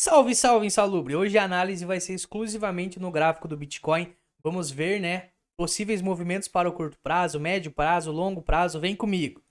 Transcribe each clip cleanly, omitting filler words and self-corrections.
Salve, salve, insalubre! Hoje a análise vai ser exclusivamente no gráfico do Bitcoin. Vamos ver, né, possíveis movimentos para o curto prazo, médio prazo, longo prazo. Vem comigo.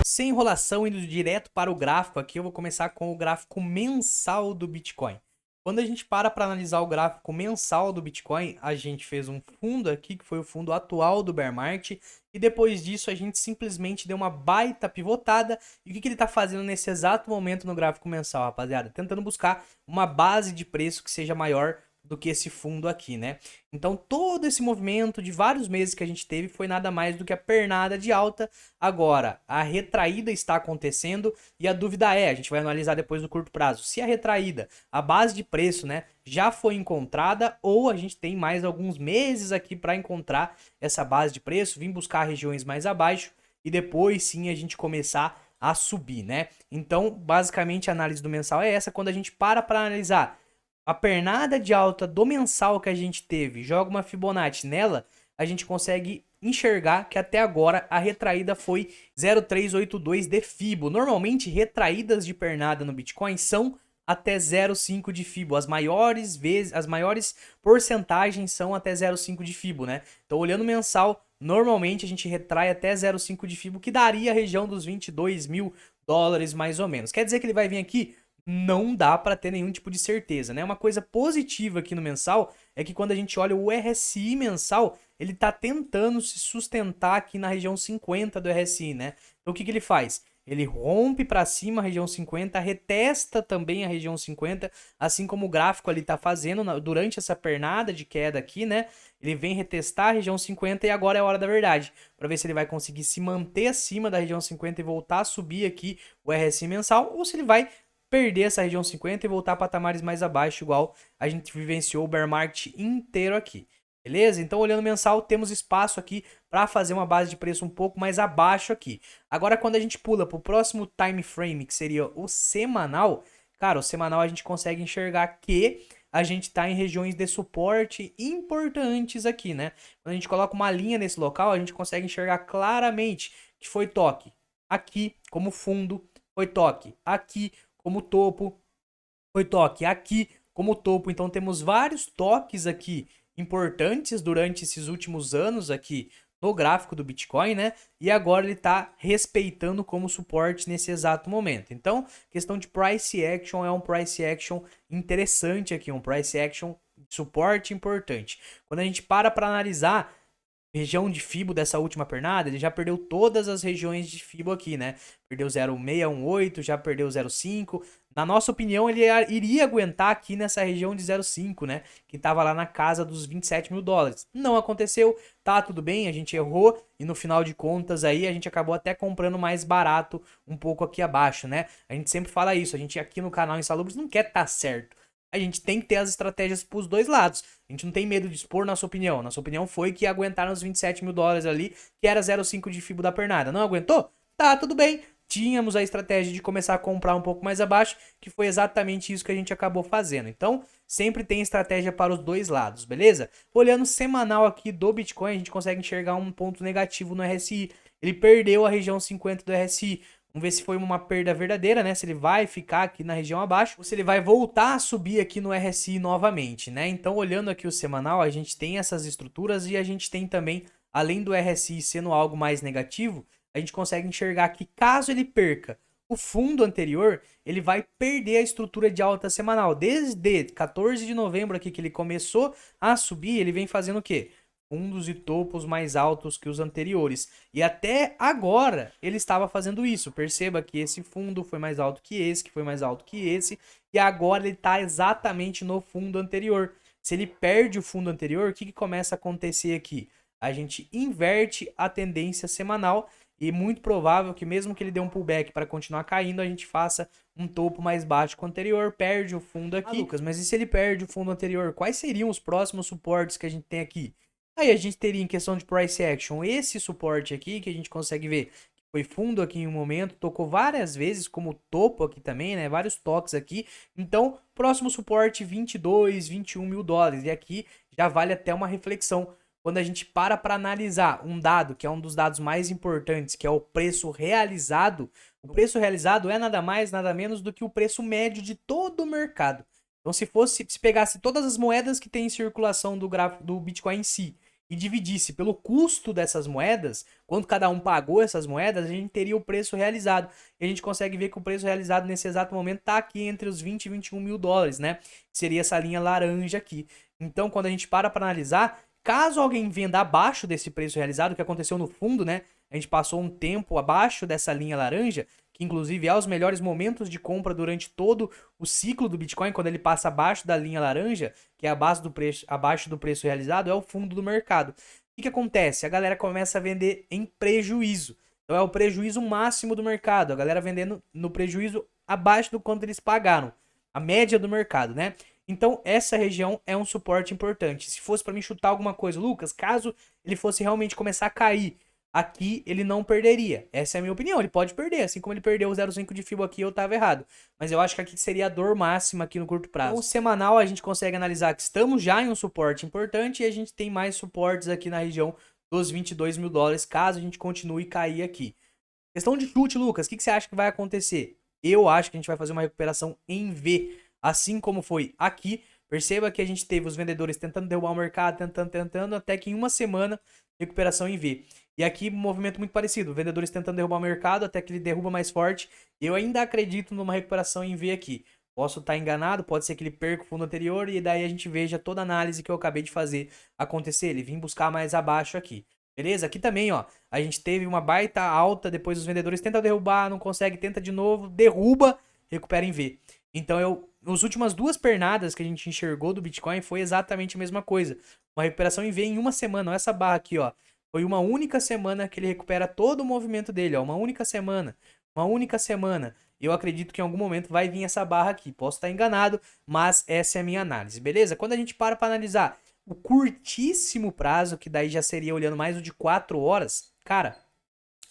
Sem enrolação, indo direto para o gráfico aqui, eu vou começar com o gráfico mensal do Bitcoin. Quando a gente para analisar o gráfico mensal do Bitcoin, a gente fez um fundo aqui, que foi o fundo atual do bear market, e depois disso a gente simplesmente deu uma baita pivotada. E o que ele está fazendo nesse exato momento no gráfico mensal, rapaziada? Tentando buscar uma base de preço que seja maior do que esse fundo aqui, né? Então todo esse movimento de vários meses que a gente teve foi nada mais do que a pernada de alta. Agora, a retraída está acontecendo e a dúvida é, a gente vai analisar depois do curto prazo, se a retraída, a base de preço, né, já foi encontrada ou a gente tem mais alguns meses aqui para encontrar essa base de preço, vir buscar regiões mais abaixo e depois sim a gente começar a subir, né? Então, basicamente a análise do mensal é essa, quando a gente para analisar a pernada de alta do mensal que a gente teve, joga uma Fibonacci nela, a gente consegue enxergar que até agora a retraída foi 0,382 de Fibo. Normalmente, retraídas de pernada no Bitcoin são até 0,5 de Fibo. As maiores porcentagens são até 0,5 de Fibo, né? Então, olhando mensal, normalmente a gente retrai até 0,5 de Fibo, que daria a região dos 22 mil dólares mais ou menos. Quer dizer que ele vai vir aqui? Não dá para ter nenhum tipo de certeza, né? Uma coisa positiva aqui no mensal é que quando a gente olha o RSI mensal, ele tá tentando se sustentar aqui na região 50 do RSI, né? Então o que ele faz? Ele rompe para cima a região 50, retesta também a região 50, assim como o gráfico ali tá fazendo durante essa pernada de queda aqui, né? Ele vem retestar a região 50 e agora é a hora da verdade, para ver se ele vai conseguir se manter acima da região 50 e voltar a subir aqui o RSI mensal, ou se ele vai perder essa região 50 e voltar a patamares mais abaixo, igual a gente vivenciou o bear market inteiro aqui. Beleza? Então, olhando mensal, temos espaço aqui para fazer uma base de preço um pouco mais abaixo aqui. Agora, quando a gente pula para o próximo time frame, que seria o semanal, cara, o semanal a gente consegue enxergar que a gente está em regiões de suporte importantes aqui, né? Quando a gente coloca uma linha nesse local, a gente consegue enxergar claramente que foi toque aqui como fundo, foi toque aqui como topo, foi toque aqui como topo. Então temos vários toques aqui importantes durante esses últimos anos aqui no gráfico do Bitcoin, né? E agora ele está respeitando como suporte nesse exato momento. Então, questão de price action é um price action interessante aqui, um price action de suporte importante. Quando a gente para analisar região de Fibo dessa última pernada, ele já perdeu todas as regiões de Fibo aqui, né? Perdeu 0,618, já perdeu 0,5. Na nossa opinião, ele iria aguentar aqui nessa região de 0,5, né? Que tava lá na casa dos 27 mil dólares. Não aconteceu, tá tudo bem, a gente errou e no final de contas aí a gente acabou até comprando mais barato um pouco aqui abaixo, né? A gente sempre fala isso, a gente aqui no canal Insalubres não quer estar certo. A gente tem que ter as estratégias para os dois lados. A gente não tem medo de expor nossa opinião. Nossa opinião foi que aguentaram os 27 mil dólares ali, que era 0,5 de Fibo da pernada. Não aguentou? Tá, tudo bem. Tínhamos a estratégia de começar a comprar um pouco mais abaixo, que foi exatamente isso que a gente acabou fazendo. Então, sempre tem estratégia para os dois lados, beleza? Olhando semanal aqui do Bitcoin, a gente consegue enxergar um ponto negativo no RSI. Ele perdeu a região 50 do RSI. Vamos ver se foi uma perda verdadeira, né? Se ele vai ficar aqui na região abaixo ou se ele vai voltar a subir aqui no RSI novamente, né? Então, olhando aqui o semanal, a gente tem essas estruturas e a gente tem também, além do RSI sendo algo mais negativo, a gente consegue enxergar que caso ele perca o fundo anterior, ele vai perder a estrutura de alta semanal. Desde 14 de novembro aqui que ele começou a subir, ele vem fazendo o quê? Fundos e topos mais altos que os anteriores. E até agora ele estava fazendo isso. Perceba que esse fundo foi mais alto que esse, que foi mais alto que esse. E agora ele está exatamente no fundo anterior. Se ele perde o fundo anterior, o que começa a acontecer aqui? A gente inverte a tendência semanal e muito provável que mesmo que ele dê um pullback para continuar caindo, a gente faça um topo mais baixo que o anterior, perde o fundo aqui. Ah, Lucas, mas e se ele perde o fundo anterior? Quais seriam os próximos suportes que a gente tem aqui? Aí a gente teria em questão de price action esse suporte aqui que a gente consegue ver que foi fundo aqui em um momento, tocou várias vezes como topo aqui também, né? Vários toques aqui. Então, próximo suporte 22, 21 mil dólares. E aqui já vale até uma reflexão. quando a gente para analisar um dado, que é um dos dados mais importantes, que é o preço realizado, o preço realizado é nada mais, nada menos do que o preço médio de todo o mercado. Então, se pegasse todas as moedas que tem em circulação do gráfico do Bitcoin em si e dividisse pelo custo dessas moedas, quanto cada um pagou essas moedas, a gente teria o preço realizado. E a gente consegue ver que o preço realizado nesse exato momento está aqui entre os 20 e 21 mil dólares, né? Que seria essa linha laranja aqui. Então, quando a gente para analisar, caso alguém venda abaixo desse preço realizado, que aconteceu no fundo, né? A gente passou um tempo abaixo dessa linha laranja, que inclusive é os melhores momentos de compra durante todo o ciclo do Bitcoin, quando ele passa abaixo da linha laranja, que é abaixo do preço realizado, é o fundo do mercado. O que acontece? A galera começa a vender em prejuízo. Então é o prejuízo máximo do mercado, a galera vendendo no prejuízo abaixo do quanto eles pagaram, a média do mercado, né? Então essa região é um suporte importante. Se fosse para mim chutar alguma coisa, Lucas, caso ele fosse realmente começar a cair, aqui ele não perderia. Essa é a minha opinião. Ele pode perder, assim como ele perdeu o 0,5 de FIBO aqui, eu tava errado. Mas eu acho que aqui seria a dor máxima aqui no curto prazo. Então, o semanal a gente consegue analisar que estamos já em um suporte importante e a gente tem mais suportes aqui na região dos 22 mil dólares, caso a gente continue cair aqui. Questão de chute, Lucas, o que você acha que vai acontecer? Eu acho que a gente vai fazer uma recuperação em V, assim como foi aqui. Perceba que a gente teve os vendedores tentando derrubar o mercado, tentando, até que em uma semana, recuperação em V. E aqui um movimento muito parecido, vendedores tentando derrubar o mercado até que ele derruba mais forte. Eu ainda acredito numa recuperação em V aqui. Posso estar enganado, pode ser que ele perca o fundo anterior e daí a gente veja toda a análise que eu acabei de fazer acontecer. Ele vir buscar mais abaixo aqui. Beleza? Aqui também, ó, a gente teve uma baita alta, depois os vendedores tentam derrubar, não consegue, tenta de novo, derruba, recupera em V. Então, nas últimas duas pernadas que a gente enxergou do Bitcoin foi exatamente a mesma coisa. Uma recuperação em V em uma semana. Olha essa barra aqui, ó. Foi uma única semana que ele recupera todo o movimento dele, ó. Uma única semana. Uma única semana. Eu acredito que em algum momento vai vir essa barra aqui. Posso estar enganado, mas essa é a minha análise, beleza? Quando a gente para analisar o curtíssimo prazo, que daí já seria olhando mais o de 4 horas, cara,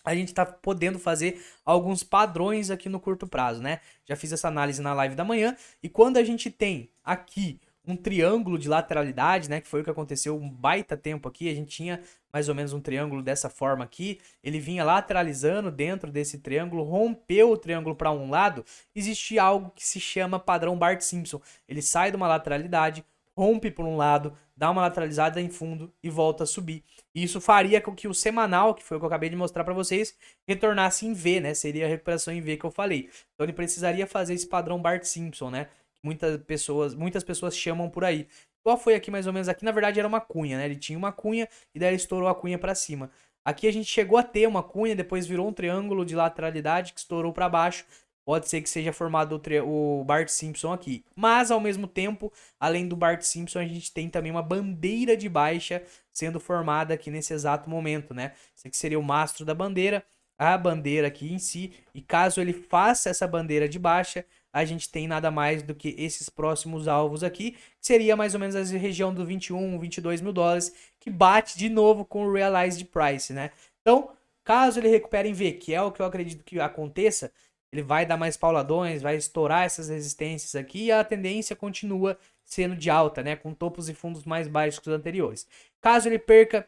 a gente tá podendo fazer alguns padrões aqui no curto prazo, né? Já fiz essa análise na live da manhã, e quando a gente tem aqui um triângulo de lateralidade, né, que foi o que aconteceu um baita tempo aqui, a gente tinha mais ou menos um triângulo dessa forma aqui, ele vinha lateralizando dentro desse triângulo, rompeu o triângulo para um lado, existe algo que se chama padrão Bart-Simpson, ele sai de uma lateralidade, rompe por um lado, dá uma lateralizada em fundo e volta a subir. E isso faria com que o semanal, que foi o que eu acabei de mostrar para vocês, retornasse em V, né? Seria a recuperação em V que eu falei. Então ele precisaria fazer esse padrão Bart-Simpson, né? Muitas pessoas chamam por aí. Qual foi aqui mais ou menos? Aqui na verdade era uma cunha, né? Ele tinha uma cunha e daí ele estourou a cunha para cima. Aqui a gente chegou a ter uma cunha, depois virou um triângulo de lateralidade que estourou para baixo. Pode ser que seja formado o Bart Simpson aqui. Mas, ao mesmo tempo, além do Bart Simpson, a gente tem também uma bandeira de baixa sendo formada aqui nesse exato momento, né? Esse aqui seria o mastro da bandeira, a bandeira aqui em si. E caso ele faça essa bandeira de baixa, a gente tem nada mais do que esses próximos alvos aqui, que seria mais ou menos a região do 21, 22 mil dólares, que bate de novo com o Realized Price, né? Então, caso ele recupere em V, que é o que eu acredito que aconteça, ele vai dar mais pauladões, vai estourar essas resistências aqui e a tendência continua sendo de alta, né? Com topos e fundos mais baixos que os anteriores. Caso ele perca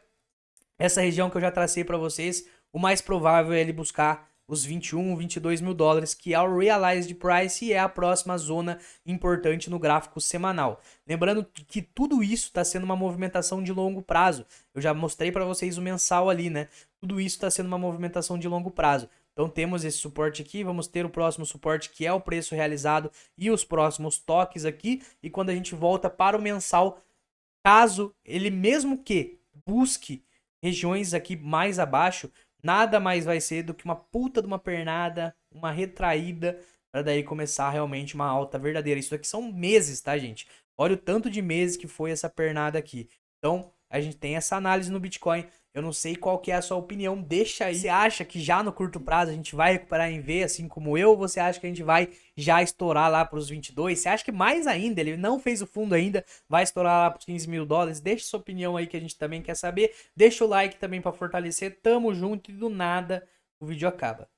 essa região que eu já tracei para vocês, o mais provável é ele buscar os 21, 22 mil dólares, que é o Realized Price e é a próxima zona importante no gráfico semanal. Lembrando que tudo isso está sendo uma movimentação de longo prazo. Eu já mostrei para vocês o mensal ali, né? Tudo isso está sendo uma movimentação de longo prazo. Então temos esse suporte aqui, vamos ter o próximo suporte que é o preço realizado e os próximos toques aqui. E quando a gente volta para o mensal, caso ele mesmo que busque regiões aqui mais abaixo, nada mais vai ser do que uma puta de uma pernada, uma retraída, para daí começar realmente uma alta verdadeira. Isso aqui são meses, tá, gente? Olha o tanto de meses que foi essa pernada aqui. Então, a gente tem essa análise no Bitcoin. Eu não sei qual que é a sua opinião, deixa aí. Você acha que já no curto prazo a gente vai recuperar em V, assim como eu? Ou você acha que a gente vai já estourar lá para os 22? Você acha que mais ainda, ele não fez o fundo ainda, vai estourar lá para os 15 mil dólares? Deixa sua opinião aí que a gente também quer saber. Deixa o like também para fortalecer. Tamo junto e do nada o vídeo acaba.